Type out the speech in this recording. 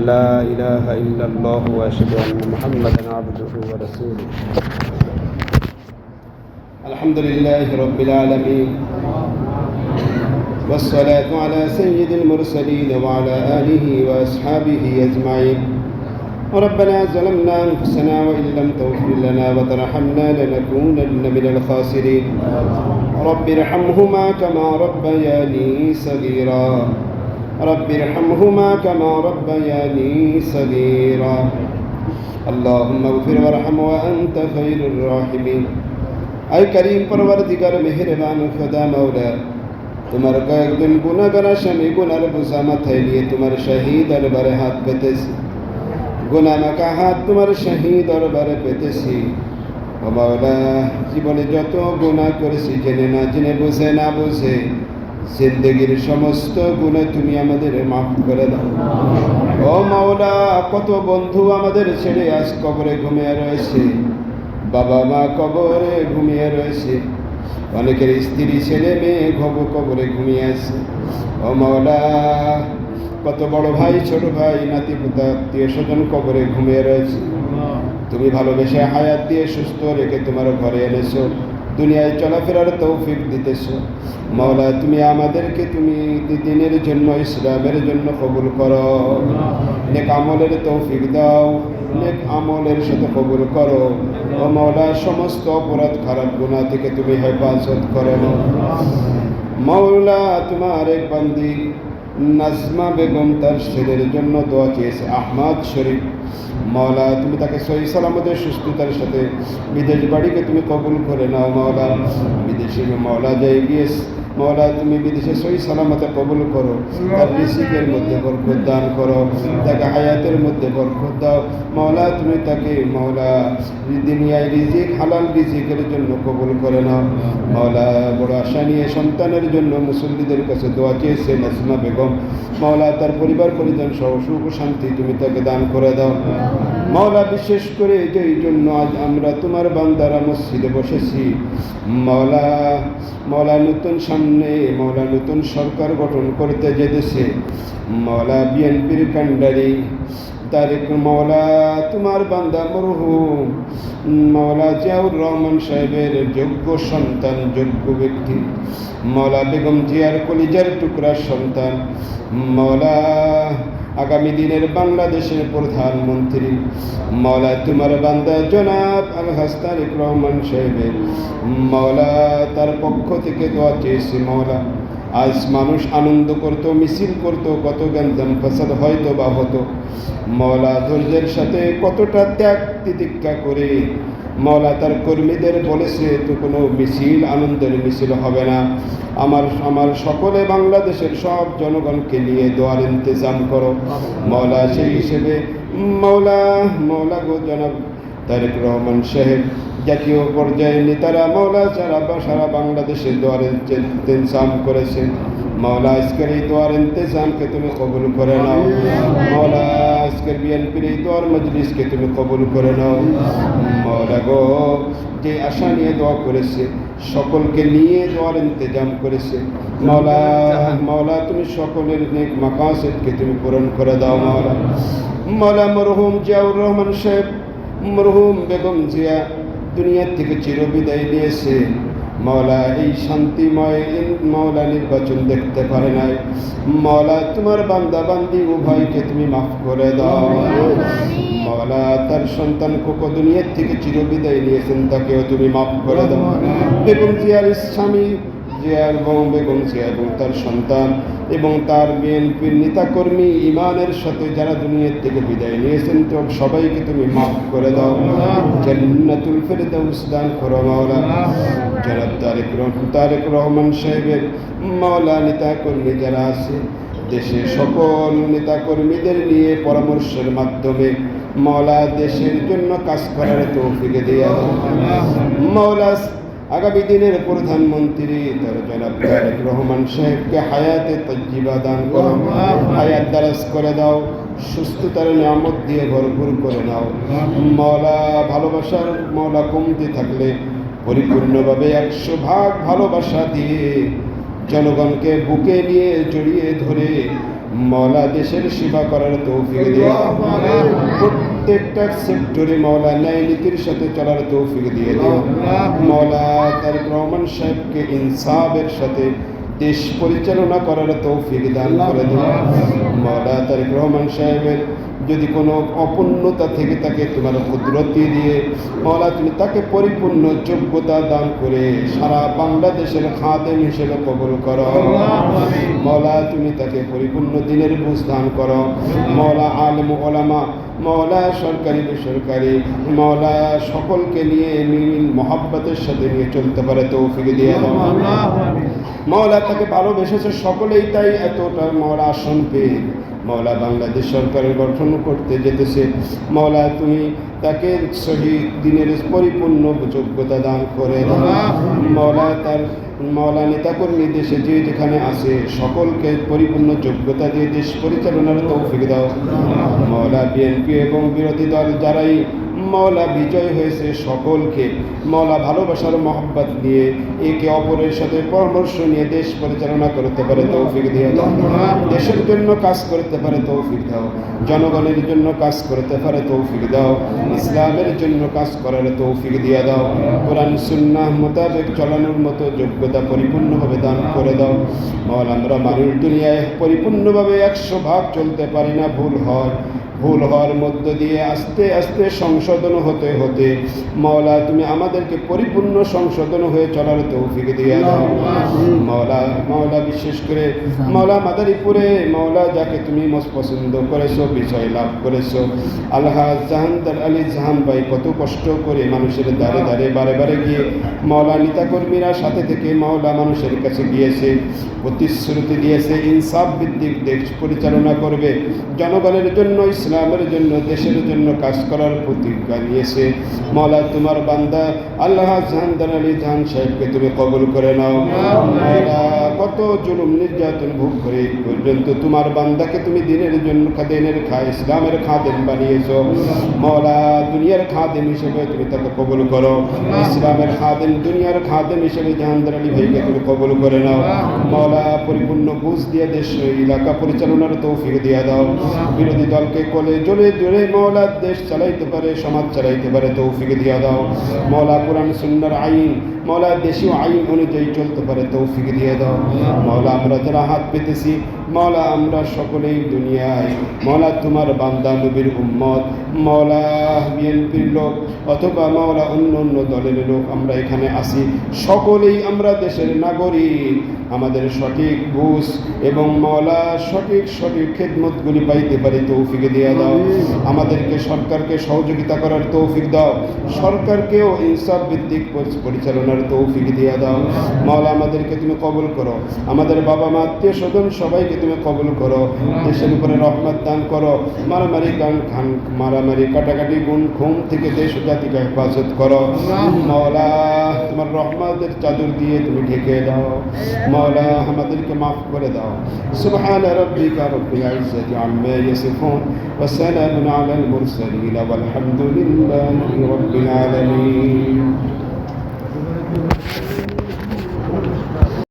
لا إله إلا الله وأشهد أن محمدا عبده ورسوله الحمد لله رب العالمين والصلاة على سيد المرسلين وعلى آله وأصحابه أجمعين ربنا ظلمنا أنفسنا وإن لم تغفر لنا وترحمنا لنكونن من الخاسرين رب ارحمهما كما ربياني صغيرا رب ارحمهما كما ربياني صغيرا اللهم اغفر وارحم وأنت خير الراحمين أي كريم پروردگار مہربان خدا مولا তোমার কয়েকজন গুনাহগার আসামি গুনার বোঝা মাথায় নিয়ে তোমার শাহী দরবারে হাত পেতেছি গুনাহ মাখা হাত তোমার শাহী দরবারে পেতেছি ও মাওলা জীবনে যত গুনাহ করেছি জেনে না জেনে বুঝে না বুঝে জিন্দেগির সমস্ত গুনাহ তুমি আমাদের মাফ করে দাও ও মাওলা কত বন্ধু আমাদের ছেড়ে আজ কবরে ঘুমিয়ে রয়েছে বাবা মা কবরে ঘুমিয়ে রয়েছে অনেকের স্ত্রী ছেলে মেয়ে কবরে ঘুমিয়ে আছে ও মাওলা কত বড় ভাই ছোট ভাই নাতি পুতা আত্মীয় স্বজন কবরে ঘুমিয়ে রয়েছে তুমি ভালোবেসে হায়াত দিয়ে সুস্থ রেখে তোমার ঘরে এনেছো দুনিয়ায় চলাফেরার তৌফিক দিতেছো মাওলা তুমি আমাদেরকে তুমি দ্বীনের জন্য ইসলামের জন্য কবুল করো নেক আমলের তৌফিক দাও নেক আমলের সাথে কবুল করো ও মাওলা সমস্ত অপরাধ খারাপ গুনাহ থেকে তুমি হেফাজত করো মাওলা তোমার এক বান্দি নাজমা বেগম তার ছেলের জন্য দোয়া চেয়েছে আহমদ শরীফ মাওলা তুমি তাকে সহি সালামতে সুস্থতার সাথে বিদেশ বাড়িকে তুমি কবুল করে নাও মাওলা বিদেশে মাওলা যাই গিয়েস মাওলা তুমি বিদেশে সহি সালামতে কবুল করো তার রিজিকের মধ্যে বরকত দান করো তাকে হায়াতের মধ্যে বরকত দাও মাওলা তুমি তাকে মাওলা দুনিয়ায় রিজিক হালাল রিজিকের জন্য কবুল করে নাও মাওলা বড় আশা নিয়ে সন্তানের জন্য মুসল্লিদের কাছে দোয়া চেয়েছে নাজমা বেগম মাওলা তার পরিবার পরিজন সহ সুখ শান্তি তুমি তাকে দান করে দাও মাওলা বিশেষ করে যেই জন্য আজ আমরা তোমার বান্দারা মসজিদে বসেছি মাওলা মাওলা নতুন সামনে মাওলা নতুন সরকার গঠন করতে যেতেছে মাওলা বিএনপির কান্ডারি তারেক মাওলা তোমার বান্দা মরহুম মাওলা জিয়াউর রহমান সাহেবের যোগ্য সন্তান যোগ্য ব্যক্তি মাওলা বেগম জিয়ার কলিজার টুকরা সন্তান মাওলা আগামী দিনের বাংলাদেশের প্রধানমন্ত্রী মাওলা তোমার বান্দা জনাব আলহাজ তারেক রহমান সাহেবের মাওলা তার পক্ষ থেকে দোয়া চেয়েছে মাওলা আজ মানুষ আনন্দ করত মিছিল করত কত গঞ্জাম ফাসাদ হয়তো বা হতো মাওলা ধৈর্যের সাথে কতটা ত্যাগ তিতিক্ষা করে মাওলা তার কর্মীদের বলেছে তো কোনো মিছিল আনন্দের মিছিল হবে না আমার সকলে বাংলাদেশের সব জনগণকে নিয়ে দোয়ার ইন্তজাম করো মাওলা সেই হিসেবে মাওলা গো জনাব তারেক রহমান সাহেব জাতীয় পর্যায়ের নেতারা মাওলা সারা বাংলাদেশে দোয়ার ইন্তজাম করেছেন মাওলা আজকের এই দোয়ার ইন্তজামকে তুমি কবুল করে নাও মাওলা আজকের বিএনপির এই দোয়ার মজলিসকে তুমি কবুল করে নাও মাওলা গো যে আশা নিয়ে দোয়া করেছে সকলকে নিয়ে দোয়ার ইন্তজাম করেছে মাওলা তুমি সকলের নেক মাকাসিদকে তুমি পূরণ করে দাও মাওলা মরহুম জিয়াউর রহমান সাহেব মরহুম বেগম জিয়া দুনিয়া থেকে চিরবিদায় নিয়েছে মাওলা এই শান্তিময় মাওলা নির্বাচন দেখতে পারে নাই মাওলা তোমার বান্দা বান্দি উভয়কে তুমি মাফ করে দাও মাওলা তার সন্তান কোকো দুনিয়া থেকে চিরবিদায় নিয়েছেন তাকেও তুমি মাফ করে দাও বেগম জিয়ার স্বামী জিয়ার বেগম জিয়া এবং তার সন্তান এবং তার বিএনপির নেতাকর্মী ইমানের সাথে যারা দুনিয়া থেকে বিদায় নিয়েছেন তো সবাইকে তুমি মাফ করে দাও জান্নাতুল ফেরদাউস দান করো মাওলা জনাব তারেক রহমান সাহেবের মাওলা নেতাকর্মী যারা আছে দেশের সকল নেতাকর্মীদের নিয়ে পরামর্শের মাধ্যমে মাওলা দেশের জন্য কাজ করার তৌফিক দিয়ে দাও মাওলা আগামী দিনের প্রধানমন্ত্রী তার জনাব তারেক রহমান সাহেবকে হায়াতে তাজ্জিবা দান করো হায়াত দারাজ করে দাও সুস্থতার নিয়ামত দিয়ে ভরপুর করে নাও মাওলা ভালোবাসার মাওলা কমতি থাকলে পরিপূর্ণভাবে 100 ভাগ ভালোবাসা দিয়ে জনগণকে বুকে নিয়ে জড়িয়ে ধরে মওলা দেশের সেবা করার তৌফিক দিয়ে দাও। প্রত্যেকটা সেক্টরে মওলা ন্যায় নীতির সাথে চলার তৌফিক দিয়ে দাও। মওলা তারেক রহমান সাহেবকে ইনসাফের সাথে দেশ পরিচালনা করার তৌফিক দান করে দাও। মওলা তারেক রহমান সাহেবের যদি কোনো অপূর্ণতা থেকে তাকে তোমার কুদরতি দিয়ে মওলা তুমি তাকে পরিপূর্ণ যোগ্যতা দান করে সারা বাংলাদেশের খাদেম হিসেবে কবুল করো। মওলা তুমি তাকে পরিপূর্ণ দিনের বুঝ দান করো। মওলা আলেম ওলামা, মওলা সরকারি বেসরকারি, মওলা সকলকে নিয়ে মিল মহাব্বতের সাথে নিয়ে চলতে পারে তৌফিক দিয়ে দাও। মওলা তাকে ভালোবেসেছে সকলেই, তাই এতটা মওলা আসন পেয়ে মওলা বাংলাদেশ সরকারের গঠন করতে যেতেছে। মওলা তুমি তাকে শহীদ দিনের পরিপূর্ণ যোগ্যতা দান করে দাও। মওলা তার মওলা নেতাকর্মী দেশে যে যেখানে আছে সকলকে পরিপূর্ণ যোগ্যতা দিয়ে দেশ পরিচালনার তৌফিক দাও। মওলা বিএনপি এবং বিরোধী দল যারাই মওলা বিজয় হয়েছে সকলকে মওলা ভালোবাসার মহব্বত নিয়ে একে অপরের সাথে পরামর্শ নিয়ে দেশ পরিচালনা করতে পারে তৌফিক দিয়ে দাও। দেশের জন্য কাজ করতে পারে তৌফিক দাও। জনগণের জন্য কাজ করতে পারে তৌফিক দাও। ইসলামের জন্য কাজ করার তৌফিক দিয়ে দাও। কোরআন সুন্নাহ মোতাবেক চলানোর মতো যোগ্যতা পরিপূর্ণভাবে দান করে দাও। মওলা আমরা মানুষ দুনিয়ায় পরিপূর্ণভাবে 100 ভাগ চলতে পারি না, ভুল হয়। ভুল হওয়ার মধ্য দিয়ে আস্তে আস্তে সংশোধন হতে হতে মওলা তুমি আমাদেরকে পরিপূর্ণ সংশোধন হয়ে চলার তৌফিক দিয়ে দাও। মওলা বিশেষ করে মওলা মাদারীপুরে মওলা যাকে তুমি পছন্দ করেছো, বিষয় লাভ করেছো, আলহাজ জাহানদার আলী জাহান ভাই কত কষ্ট করে মানুষের দ্বারে দ্বারে বারে বারে গিয়ে মওলা নেতাকর্মীরা সাথে থেকে মওলা মানুষের কাছে গিয়েছে, প্রতিশ্রুতি দিয়েছে ইনসাফ ভিত্তিক দেশ পরিচালনা করবে, জনগণের জন্য ইসলামের জন্য দেশের জন্য কাজ করার প্রতিজ্ঞা নিয়েছে। মওলা তোমার বান্দা আল্লাহ জাহানদার আলী জাহান সাহেবকে তুমি কবুল করে নাও। মওলা কত জুলুম নির্যাতন ভোগ করে পর্যন্ত তোমার বান্দাকে তুমি দিনের জন্য ইসলামের খাদেম বানিয়েছো। মওলা দুনিয়ার খাদেম হিসেবে তুমি তাকে কবুল করো। ইসলামের খাদেম, দুনিয়ার খাদেম হিসেবে জাহানদার আলী ভাইকে তুমি কবুল করে নাও। মওলা পরিপূর্ণ বুঝ দিয়ে দেশ এলাকা পরিচালনার তৌফিক দিয়ে দাও। বিরোধী দলকে কোলে জোরে জোরে মওলা দেশ চালাইতে পারে, সমাজ চালাইতে পারে তৌফিক দিয়ে দাও। মওলা কোরআন সুন্নাহর আইন মওলা দেশীয় আইন অনুযায়ী চলতে পারে তৌফিক দিয়ে দাও। মওলা আমরা যারা হাত পেতেছি মওলা আমরা সকলেই দুনিয়ায় মওলা তোমার বান্দা নবীর উম্মত, মওলা বিএনপির লোক অথবা মওলা অন্য অন্য দলের লোক আমরা এখানে আসি, সকলেই আমরা দেশের নাগরিক। আমাদের সঠিক বুঝ এবং মওলা সঠিক খেদমতগুলি পাইতে পারি তৌফিক দিয়ে দাও। আমাদেরকে সরকারকে সহযোগিতা করার তৌফিক দাও। সরকারকেও ইনসাফ ভিত্তিক পরিচালনার তৌফিক দিয়ে দাও। মওলা আমাদেরকে তুমি কবুল করো। আমাদের বাবা মা আত্মীয় স্বজন সবাইকে তুমি কবুল করো। দেশের উপরে রহমত দান করো। মারামারি কাটাকাটি গুণ খুন থেকে দেশ ও জাতিকে হেফাজত করো। মওলা তোমার রহমতের চাদর দিয়ে তুমি ঢেকে দাও। মওলা আমাদেরকে মাফ করে দাও। সুবহান রাব্বিকা রব্বিল ইজ্জাতি আম্মা ইয়াসিফুন ওয়া সালামুন আলাল মুরসালিন ওয়াল হামদুলিল্লাহি রাব্বিল আলামিন।